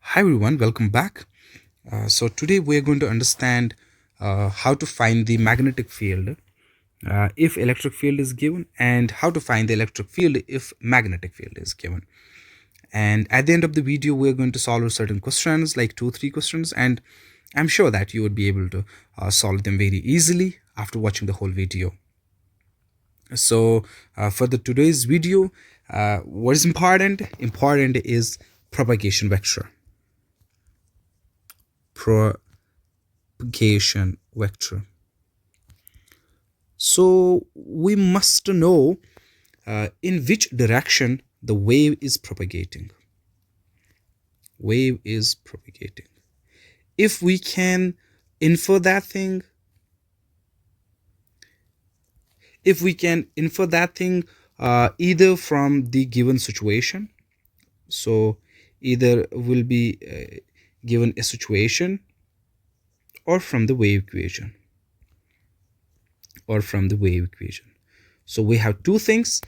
Hi everyone, welcome back. So today we're going to understand how to find the magnetic field if electric field is given, and how to find the electric field if magnetic field is given. And at the end of the video, we're going to solve certain questions, like 2-3 questions, and I'm sure that you would be able to solve them very easily after watching the whole video. So for the today's video, what is important? Important is propagation vector. Propagation vector. So we must know in which direction the wave is propagating. Wave is propagating. If we can infer that thing, either from the given situation, so either will be given a situation, or from the wave equation. So we have two things.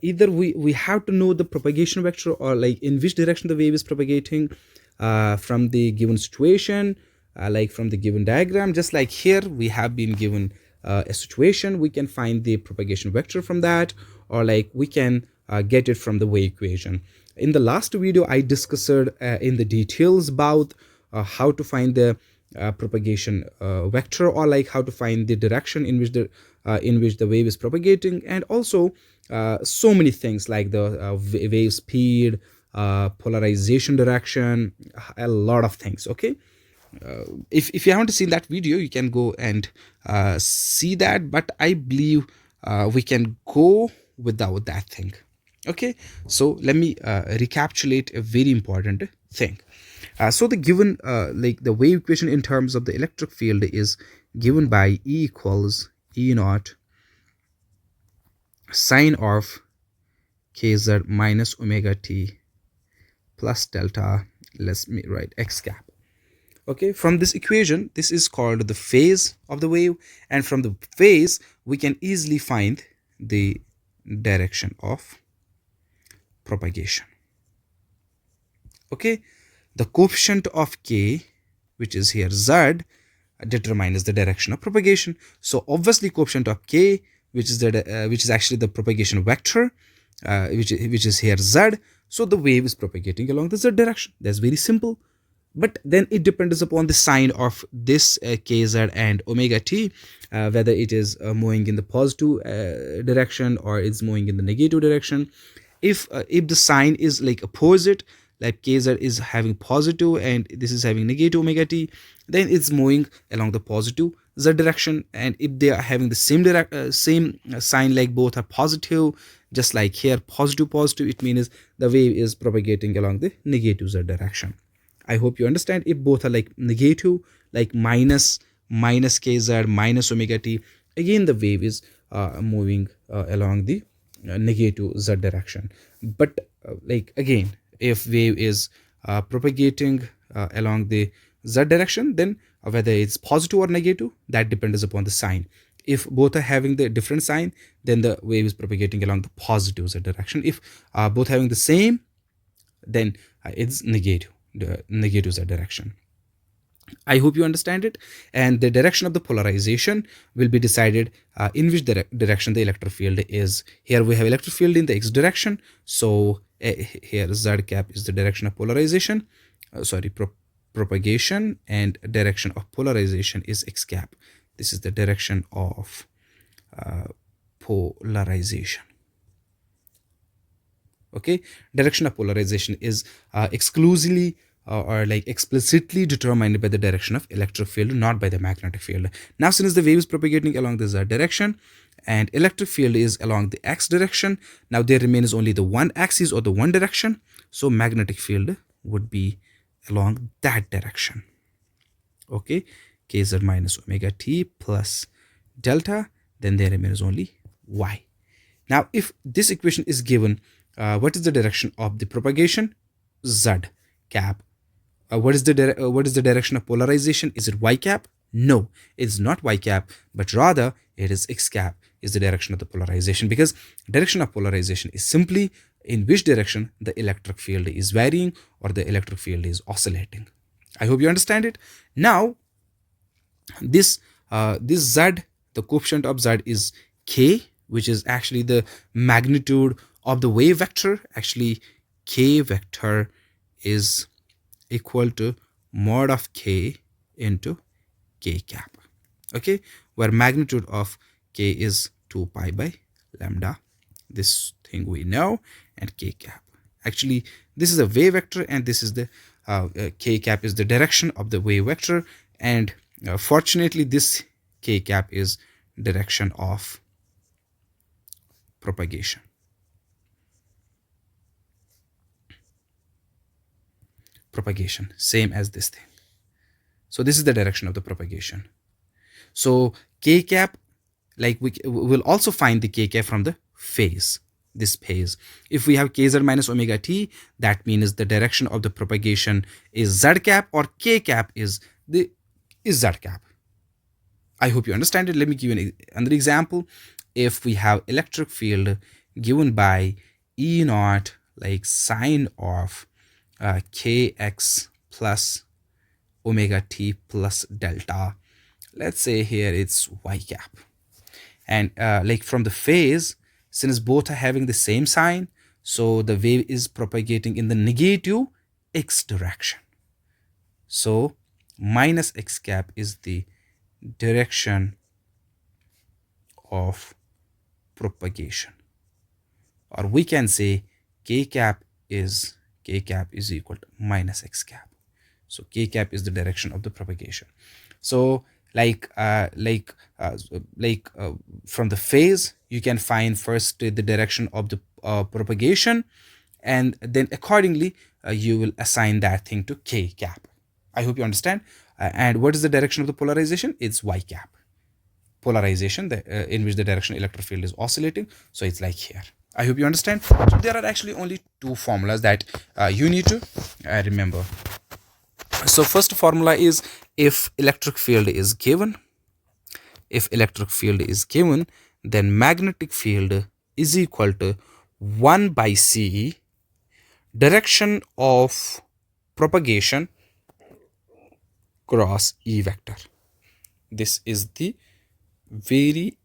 Either we have to know the propagation vector, or like in which direction the wave is propagating from the given situation, like from the given diagram. Just like here we have been given a situation, we can find the propagation vector from that, or like we can get it from the wave equation. In the last video I discussed in the details about how to find the propagation vector, or like how to find the direction in which the wave is propagating, and also so many things like the wave speed, polarization direction, a lot of things. Okay, if you haven't seen that video, you can go and see that, but I believe we can go without that thing. Okay, so let me recapitulate a very important thing. So the given like the wave equation in terms of the electric field is given by E equals E naught sine of kz minus omega t plus delta, let me write x cap. Okay, from this equation, this is called the phase of the wave, and from the phase we can easily find the direction of propagation. Okay, the coefficient of k, which is here z, determines the direction of propagation. So obviously coefficient of k, which is actually the propagation vector, which is here z, so the wave is propagating along the z direction. That's very simple. But then it depends upon the sign of this kz and omega t, whether it is moving in the positive direction or it's moving in the negative direction. If the sign is like opposite, like kz is having positive and this is having negative omega t, then it's moving along the positive z direction. And if they are having the same sign, like both are positive, just like here positive, it means the wave is propagating along the negative z direction. I hope you understand. If both are like negative, like minus kz minus omega t, again the wave is moving along the negative z direction. But like again, if wave is propagating along the z direction, then whether it's positive or negative, that depends upon the sign. If both are having the different sign, then the wave is propagating along the positive z direction. If both having the same, then it's negative, the negative z direction. I hope you understand it. And the direction of the polarization will be decided in which direction the electric field is. Here we have electric field in the x direction, so here z cap is the direction of polarization, propagation, and direction of polarization is x cap. This is the direction of polarization. Okay, direction of polarization is exclusively or like explicitly determined by the direction of electric field, not by the magnetic field. Now, since the wave is propagating along the z direction and electric field is along the x direction, now there remains only the one axis or the one direction, so magnetic field would be along that direction. Okay, kz minus omega t plus delta, then there remains only y. Now, if this equation is given, what is the direction of the propagation? Z cap. What is the direction of polarization? Is it y cap? No, it's not y cap, but rather it is x cap is the direction of the polarization, because direction of polarization is simply in which direction the electric field is varying or the electric field is oscillating. I hope you understand it. Now, this Z, the coefficient of Z is k, which is actually the magnitude of the wave vector. Actually, k vector is equal to mod of k into k cap. Okay, where magnitude of k is 2 pi by lambda. This thing we know, and k cap. Actually, this is a wave vector, and this is the k cap is the direction of the wave vector, and fortunately this k cap is direction of propagation. Propagation, same as this thing. So this is the direction of the propagation. So k cap, like we will also find the k cap from the phase, this phase. If we have kz minus omega t, that means the direction of the propagation is z cap, or k cap is z cap. I hope you understand it. Let me give you another example. If we have electric field given by E naught, like sine of kx plus omega t plus delta, let's say here it's y cap, and like from the phase, since both are having the same sign, so the wave is propagating in the negative x direction. So minus x cap is the direction of propagation, or we can say k cap is equal to minus x cap. So k cap is the direction of the propagation. So from the phase, you can find first the direction of the propagation, and then accordingly you will assign that thing to k cap. I hope you understand. And what is the direction of the polarization? It's y cap. Polarization, in which the direction electric field is oscillating. So it's like here. I hope you understand. So there are actually only two formulas that you need to remember. So first formula is, if electric field is given, then magnetic field is equal to 1 by c direction of propagation cross E vector. This is the very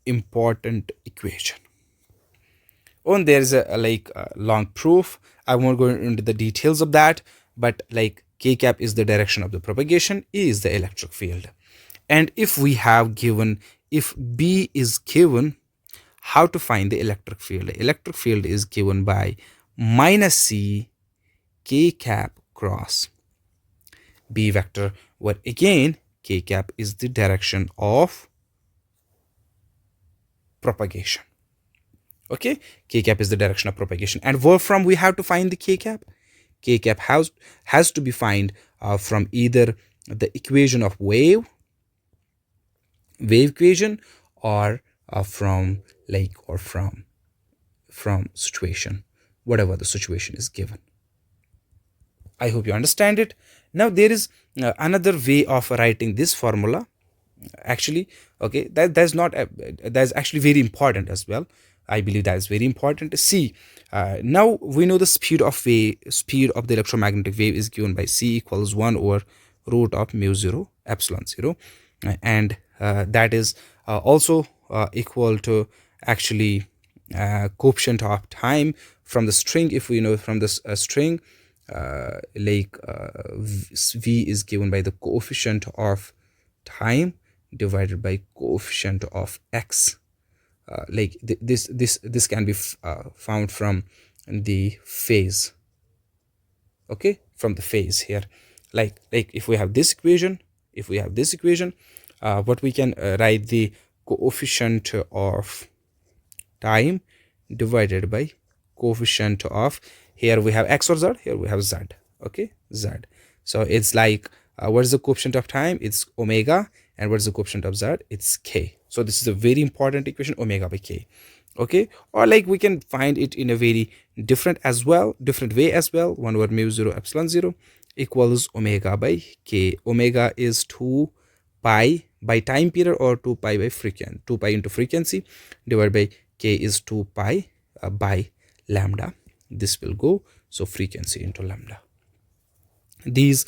important equation. And there is a long proof. I won't go into the details of that, but like k cap is the direction of the propagation, E is the electric field. And if we have given, if B is given, how to find the electric field? The electric field is given by minus c k cap cross B vector, where again k cap is the direction of propagation. Okay, k cap is the direction of propagation. And where from we have to find the k cap? K cap has to be found from either the equation of wave equation, or from situation, whatever the situation is given. I hope you understand it. Now there is another way of writing this formula. Actually, okay, that's actually very important as well. I believe that is very important. See, now we know the speed of the electromagnetic wave is given by c equals 1 over root of mu 0 epsilon 0, and that is also equal to actually coefficient of time from the string. If we know from this string, v is given by the coefficient of time divided by coefficient of x. This can be found from the phase. Okay, from the phase here, like if we have this equation, what we can write the coefficient of time divided by coefficient of, here we have x or z, here we have z. Okay, z. So it's like what is the coefficient of time? It's omega. And what is the coefficient of z? It's k. So this is a very important equation, omega by k. Okay, or like we can find it in a very different way as well. 1 over mu 0 epsilon 0 equals omega by k. Omega is 2 pi by time period, or 2 pi by frequency, 2 pi into frequency, divided by k is 2 pi by lambda. this will go. So frequency into lambda. These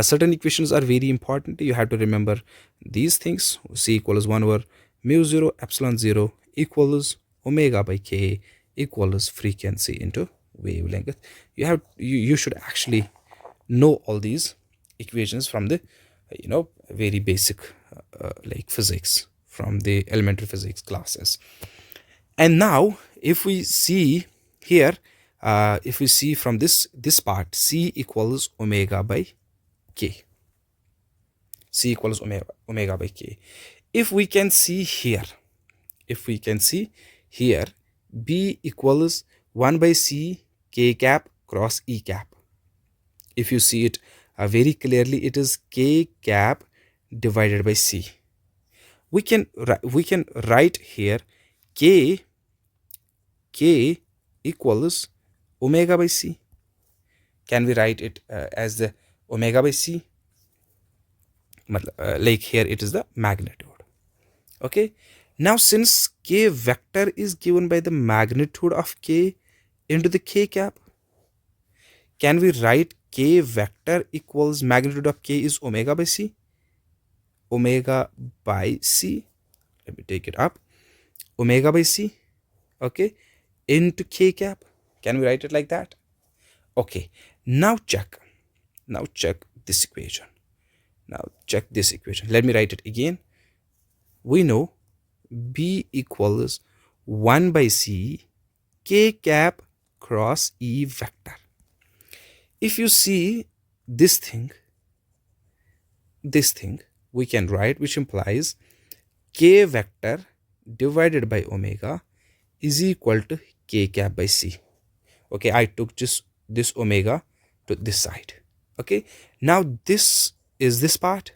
certain equations are very important. You have to remember these things. C equals 1 over mu 0 epsilon 0 equals omega by k equals frequency into wavelength. You should actually know all these equations from the very basic like physics, from the elementary physics classes. And now if we see here, if we see from this part, C equals omega by k. C equals omega by k. If we can see here, B equals 1 by C k cap cross E cap. If you see it very clearly, it is k cap divided by C. We can write here k equals omega by C. Can we write it as the omega by C? Like here it is the magnitude. Okay, now since k vector is given by the magnitude of k into the k cap, can we write k vector equals magnitude of k is omega by C? Omega by C, let me take it up, omega by C, okay, into k cap. Can we write it like that? Okay, now check this equation. Let me write it again. We know B equals 1 by C k cap cross E vector. If you see this thing we can write, which implies k vector divided by omega is equal to k cap by C. Okay, I took just this omega to this side. Okay, now this is this part,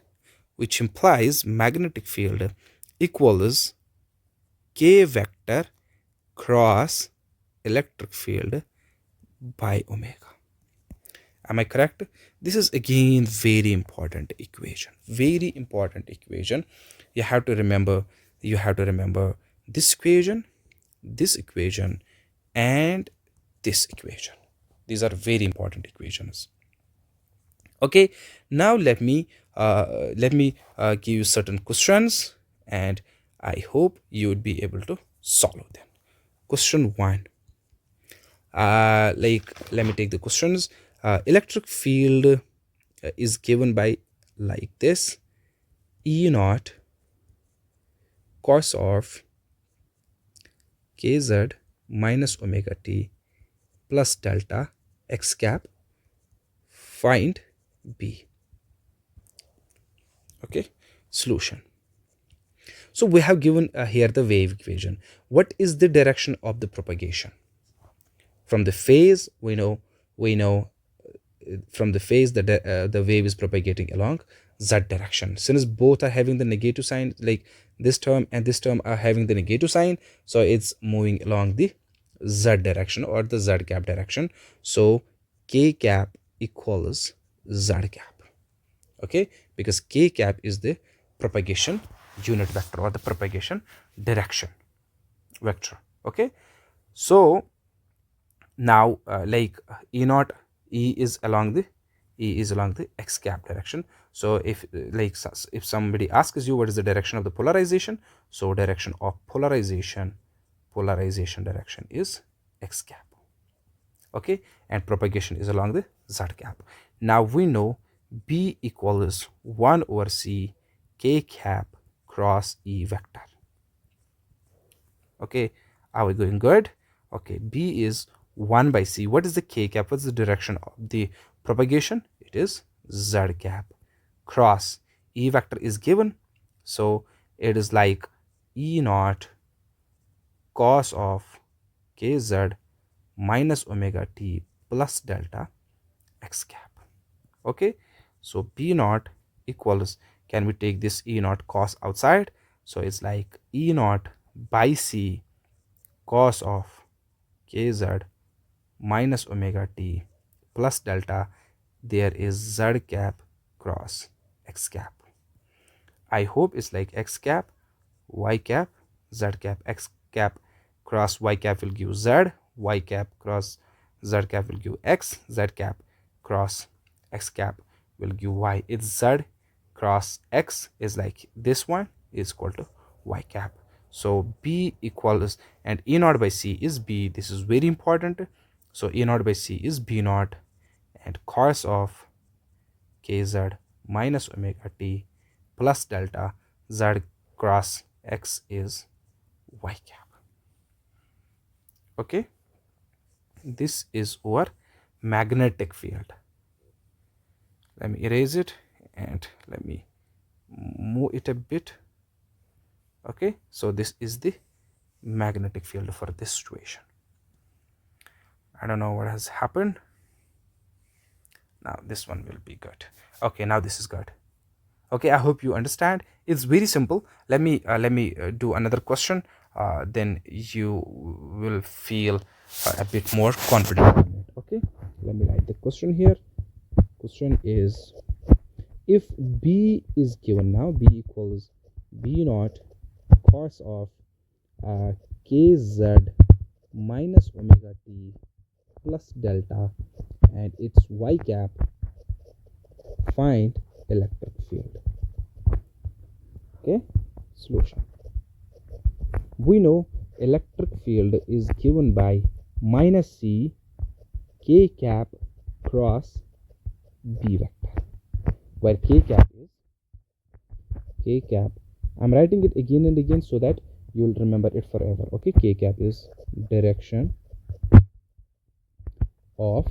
which implies magnetic field equals k vector cross electric field by omega. Am I correct? This is again very important equation. You have to remember this equation, and this equation. These are very important equations. Okay, now let me give you certain questions, and I hope you would be able to solve them. Question 1. Let me take the questions. Electric field is given by like this: E naught cos of kz minus omega t plus delta x cap. Find B. Okay, solution. So we have given here the wave equation. What is the direction of the propagation? From the phase, we know from the phase that the wave is propagating along z direction. Since both are having the negative sign, like this term and this term are having the negative sign, so it's moving along the z direction or the z cap direction. So k cap equals z cap. Okay, because k cap is the propagation unit vector or the propagation direction vector. Okay, so now like E naught, E is along the x cap direction. So if somebody asks you what is the direction of the polarization, so direction of polarization direction is x cap. Okay, and propagation is along the z cap. Now we know B equals 1 over C k cap cross E vector. Okay, are we going good? Okay, B is 1 by C. What is the k cap? What's the direction of the propagation? It is z cap cross E vector is given, so it is like E naught cos of kz minus omega t plus delta x cap. Okay, so B naught equals, can we take this E naught cos outside? So it's like E naught by C cos of kz minus omega t plus delta, there is z cap cross x cap. I hope it's like x cap, y cap, z cap, x cap cross y cap will give z, y cap cross z cap will give x, z cap cross x cap will give y. It's z cross x is like this one is equal to y cap. So b equals, and E naught by c is b. This is very important. So E naught by c is b naught, and cos of kz minus omega t plus delta z cross x is y cap. Okay, this is our magnetic field. Let me erase it and let me move it a bit. Okay, so this is the magnetic field for this situation. I don't know what has happened. Now this one will be good. Okay, now this is good. Okay, I hope you understand. It's very simple. Let me do another question. Then you will feel a bit more confident. Okay, let me write the question here. Question is, if b is given now, b equals b naught cos of kz minus omega t plus delta, and its y cap, find electric field. Okay, solution. We know electric field is given by minus c k cap cross b vector, where k cap is k cap. I'm writing it again and again so that you will remember it forever. Okay, k cap is direction of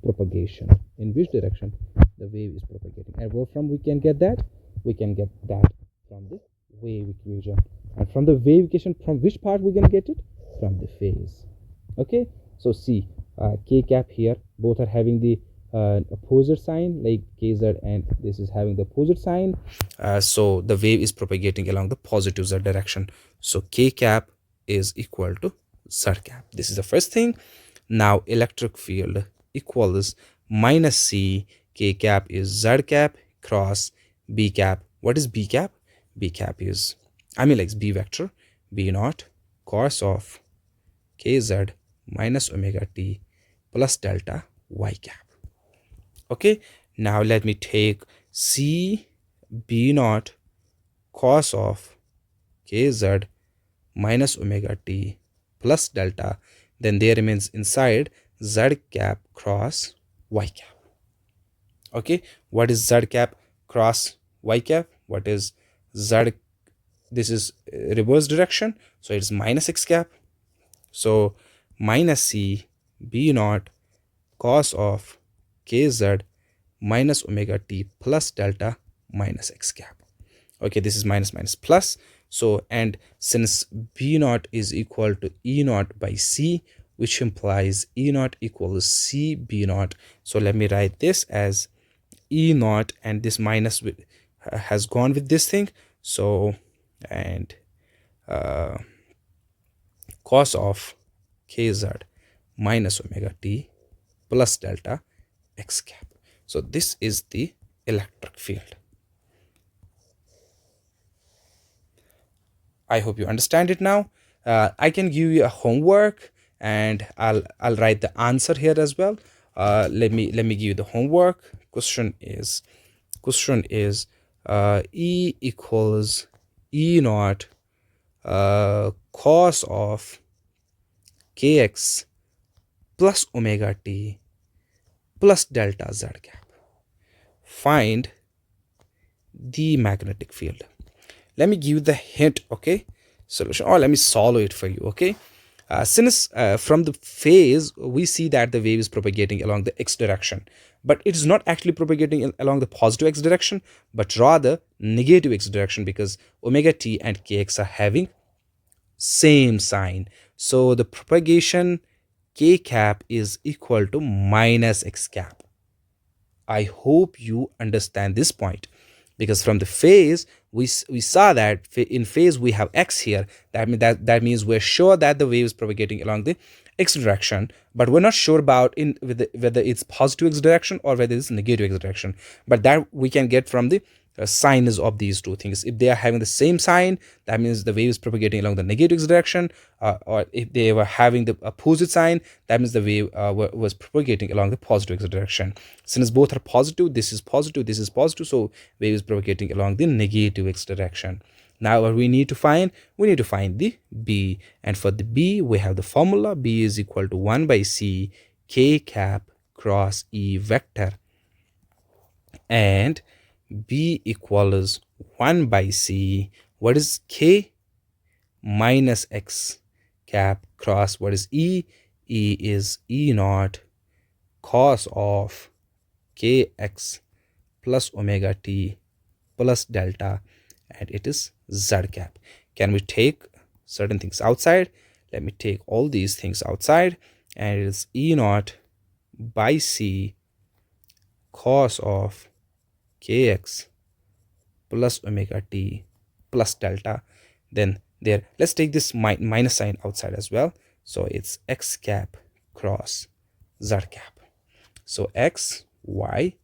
propagation, in which direction the wave is propagating. And where from we can get that? We can get that from the wave equation. And from the wave equation, from which part we can get it? From the phase. Okay, so see, k cap here, both are having the opposite sign, like kz, and this is having the opposite sign. So the wave is propagating along the positive z direction. So k cap is equal to z cap. This is the first thing. Now electric field equals minus c k cap is z cap cross b cap. What is b cap? B cap is, I mean, like b vector, b naught cos of kz minus omega t plus delta y cap. Okay, now let me take c b naught cos of kz minus omega t plus delta, then there remains inside z cap cross y cap. Okay, what is z cap cross y cap? What is z? This is reverse direction, so it's minus x cap. So minus c b naught cos of kz minus omega t plus delta minus x cap. Okay, this is minus minus plus. So, and since b naught is equal to E naught by c, which implies E naught equals c b naught. So let me write this as E naught, and this minus with, has gone with this thing. So, and cos of kz minus omega t plus delta x cap. So this is the electric field. I hope you understand it now. I can give you a homework, and I'll write the answer here as well. Let me give you the homework. Question is E equals E naught cos of kx plus omega t plus delta z cap. Find the magnetic field. Let me give you the hint. Okay, solution, or let me solve it for you. Okay, since from the phase we see that the wave is propagating along the x direction, but it is not actually propagating along the positive x direction, but rather negative x direction, because omega t and kx are having same sign. So the propagation k cap is equal to minus x cap. I hope you understand this point, because from the phase we saw that in phase we have x here. That means we're sure that the wave is propagating along the x direction, but we're not sure about whether it's positive x direction or whether it's negative x direction. But that we can get from the sign is of these two things. If they are having the same sign, that means the wave is propagating along the negative x direction, or if they were having the opposite sign, that means the wave was propagating along the positive x direction. Since both are positive, this is positive, this is positive, so wave is propagating along the negative x direction. Now what we need to find? We need to find the b, and for the b we have the formula. B is equal to 1 by c k cap cross e vector, and b equals 1 by c, what is k, minus x cap cross what is e, e is e naught cos of kx plus omega t plus delta, and it is z cap. Can we take certain things outside? Let me take all these things outside, and it is e naught by c cos of kx plus omega t plus delta. Then there, let's take this minus sign outside as well, so it's x cap cross z cap. So x y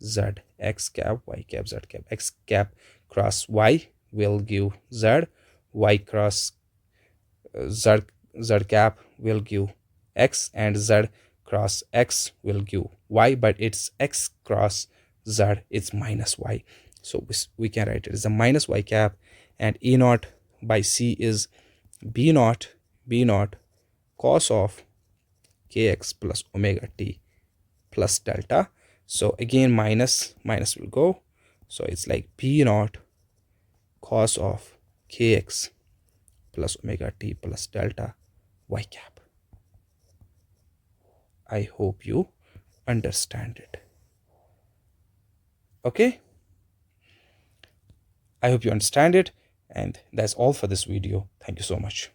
z, x cap y cap z cap, x cap cross y will give z, y cross z cap will give x, and z cross x will give y, but it's x cross z, it's minus y, so we can write it as a minus y cap, and e naught by c is b naught cos of kx plus omega t plus delta. So again minus will go, so it's like b naught cos of kx plus omega t plus delta y cap. I hope you understand it. Okay, I hope you understand it, and that's all for this video. Thank you so much.